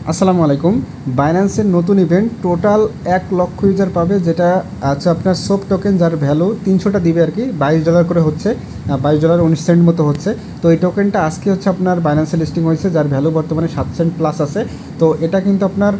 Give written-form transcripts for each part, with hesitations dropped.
আসসালামু আলাইকুম। বাইন্যান্সের নতুন ইভেন্ট টোটাল 1 লক্ষ ইউজার পাবে, যেটা আছে আপনার সোপ টোকেন, যার ভ্যালু 300টা দিবে আর কি। $22 করে হচ্ছে, $22.19 মতো হচ্ছে। তো এই টোকেনটা আজকে হচ্ছে আপনার বাইন্যান্সে লিস্টিং হয়েছে, যার ভ্যালু বর্তমানে 7 সেন্ট প্লাস আছে। তো এটা কিন্তু আপনার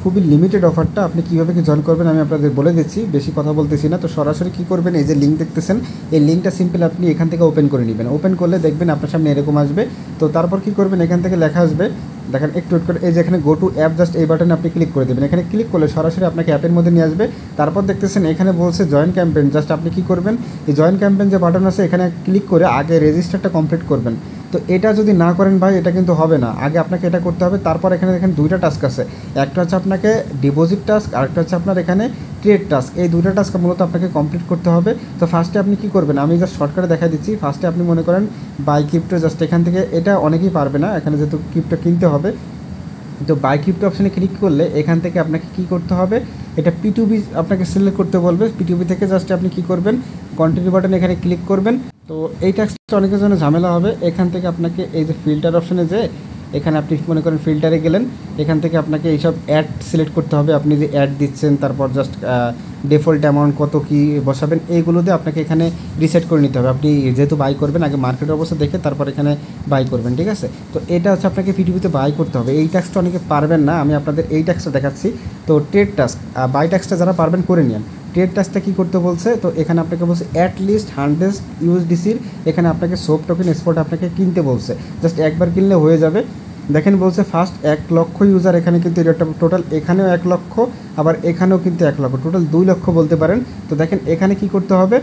খুবই লিমিটেড অফারটা। আপনি কীভাবে কি জয়েন করবেন আমি আপনাদের বলে দিচ্ছি, বেশি কথা বলতেছি না। তো সরাসরি কী করবেন, এই যে লিঙ্ক দেখতেছেন, এই লিঙ্কটা সিম্পল আপনি এখান থেকে ওপেন করে নেবেন। ওপেন করলে দেখবেন আপনার সামনে এরকম আসবে। তো তারপর কী করবেন, এখান থেকে লেখা আসবে, দেখেন একটু একটু করে, এই যে এখানে গো টু অ্যাপ, জাস্ট এই বাটনে আপনি ক্লিক করে দেবেন। এখানে ক্লিক করলে সরাসরি আপনাকে অ্যাপের মধ্যে নিয়ে আসবে। তারপর দেখতেছেন এখানে বলছে জয়েন ক্যাম্পেইন, জাস্ট আপনি কী করবেন, এই জয়েন ক্যাম্পেইন যে বাটন আছে এখানে ক্লিক করে আগে রেজিস্টারটা কমপ্লিট করবেন। তো এটা যদি না করেন ভাই, এটা কিন্তু হবে না। আগে আপনাকে এটা করতে হবে। তারপর এখানে দেখেন দুইটা টাস্ক আছে, একটা হচ্ছে আপনাকে ডিপোজিট টাস্ক, আরেকটা হচ্ছে আপনার এখানে ট্রেড টাস্ক। এই দুইটা টাস্ক মূলত আপনাকে কমপ্লিট করতে হবে। তো ফার্স্টে আপনি কী করবেন, আমি জাস্ট শর্টকাটে দেখা দিচ্ছি। ফার্স্টে আপনি মনে করেন বাই ক্রিপ্টো, জাস্ট এখান থেকে, এটা অনেকেই পারবে না, এখানে যেহেতু ক্রিপ্টো কিনতে হবে। তো বাই ক্রিপ্টো অপশানে ক্লিক করলে এখান থেকে আপনাকে কী করতে হবে, এটা P2B আপনাকে সিলেক্ট করতে বলবে। P2B থেকে জাস্ট আপনি কী করবেন, কন্টিনিউ বাটনে এখানে ক্লিক করবেন। তো এই টাস্কটা অনেকের জন্য ঝামেলা হবে। এখান থেকে আপনাকে এই যে ফিল্টার অপশানে, যে এখানে আপনি মনে করেন ফিল্টারে গেলেন, এখান থেকে আপনাকে এইসব অ্যাড সিলেক্ট করতে হবে। আপনি যে অ্যাড দিচ্ছেন, তারপর জাস্ট ডিফল্ট অ্যামাউন্ট কত কী বসাবেন, এইগুলো দিয়ে আপনাকে এখানে রিসেট করে নিতে হবে। আপনি যেহেতু বাই করবেন, আগে মার্কেটের অবস্থা দেখে তারপর এখানে বাই করবেন, ঠিক আছে? তো এটা হচ্ছে আপনাকে P2Bতে বাই করতে হবে। এই টাস্কটা অনেকে পারবেন না, আমি আপনাদের এই টাস্কটা দেখাচ্ছি। তো ট্রেড টাস্ক, বাই টাস্কটা যারা পারবেন করে নিন। ট্রেড টাস্কটা কী করতে বলছে, তো এখানে আপনাকে বলছে অ্যাটলিস্ট 100 USDCর এখানে আপনাকে সোপ টোকেন স্পট আপনাকে কিনতে বলছে। জাস্ট একবার কিনলে হয়ে যাবে। দেখেন বলছে ফার্স্ট 1 লক্ষ ইউজার, এখানে কিন্তু এটা টোটাল, এখানেও 1 লক্ষ, আবার এখানেও কিন্তু 1 লক্ষ, টোটাল 2 লক্ষ বলতে পারেন। তো দেখেন এখানে কি করতে হবে,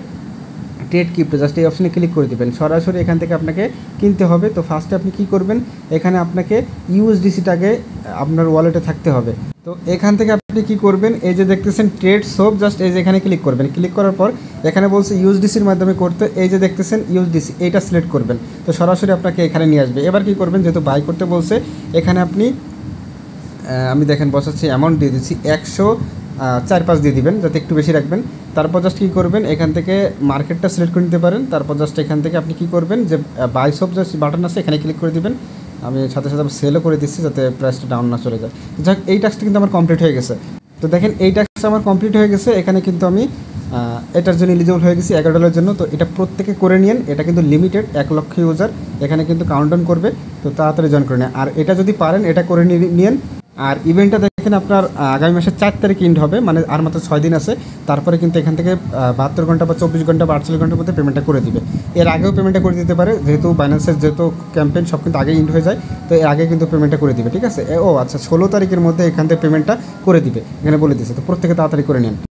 ট্রেড ক্রিপ্টো, জাস্ট এই অপশানে ক্লিক করে দেবেন। সরাসরি এখান থেকে আপনাকে কিনতে হবে। তো ফার্স্টে আপনি কী করবেন, এখানে আপনাকে USDCটাকে আপনার ওয়ালেটে থাকতে হবে। তো এখান থেকে আপনি কী করবেন, এই যে দেখতেছেন ট্রেড সোপ, জাস্ট এই যে এখানে ক্লিক করবেন। ক্লিক করার পর এখানে বলছে USDCর মাধ্যমে করতে, এই যে দেখতেছেন USDC, এইটা সিলেক্ট করবেন। তো সরাসরি আপনাকে এখানে নিয়ে আসবে। এবার কী করবেন, যেহেতু বাই করতে বলছে, এখানে আপনি আমি দেখেন বসাচ্ছি, অ্যামাউন্ট দিয়ে দিচ্ছি 104.5 দিয়ে দিবেন, যাতে একটু বেশি রাখবেন। তারপর জাস্ট কী করবেন, এখান থেকে মার্কেটটা সিলেক্ট করে নিতে পারেন। তারপর জাস্ট এখান থেকে আপনি কী করবেন, যে বাই সব জাস্ট বাটন আছে, এখানে ক্লিক করে দিবেন। আমি সাথে সাথে সেলও করে দিচ্ছি, যাতে প্রাইসটা ডাউন না চলে যায়। যাক, এই টাস্কটা কিন্তু আমার কমপ্লিট হয়ে গেছে। তো দেখেন এই টাস্কটা আমার কমপ্লিট হয়ে গেছে। এখানে কিন্তু আমি এটার জন্য এলিজিবল হয়ে গেছি $11 জন্য। তো এটা প্রত্যেকে করে নিন, এটা কিন্তু লিমিটেড 1 লক্ষ ইউজার, এখানে কিন্তু কাউন্টডাউন করবে। তো তাড়াতাড়ি জয়েন করে নিন। আর এটা যদি পারেন এটা করে নিন। আর ইভেন্টটা দেখেন আপনার আগামী মাসের 4 তারিখ ইন্ড হবে, মানে আর মাত্র 6 দিন আছে। তারপরে কিন্তু এখান থেকে 72 ঘন্টা বা 24 ঘন্টা বা 48 ঘন্টার মধ্যে পেমেন্টটা করে দিবে। এর আগেও পেমেন্টটা করে দিতে পারে, যেহেতু বাইন্যান্সের যেহেতু ক্যাম্পেইন সব কিন্তু আগে ইন্ড হয়ে যায়। তো এর আগে কিন্তু পেমেন্টটা করে দিবে, ঠিক আছে? ও আচ্ছা, 16 তারিখের মধ্যে এখান থেকে পেমেন্টটা করে দিবে, এখানে বলে দিচ্ছে। তো প্রত্যেকে তাড়াতাড়ি করে নিন।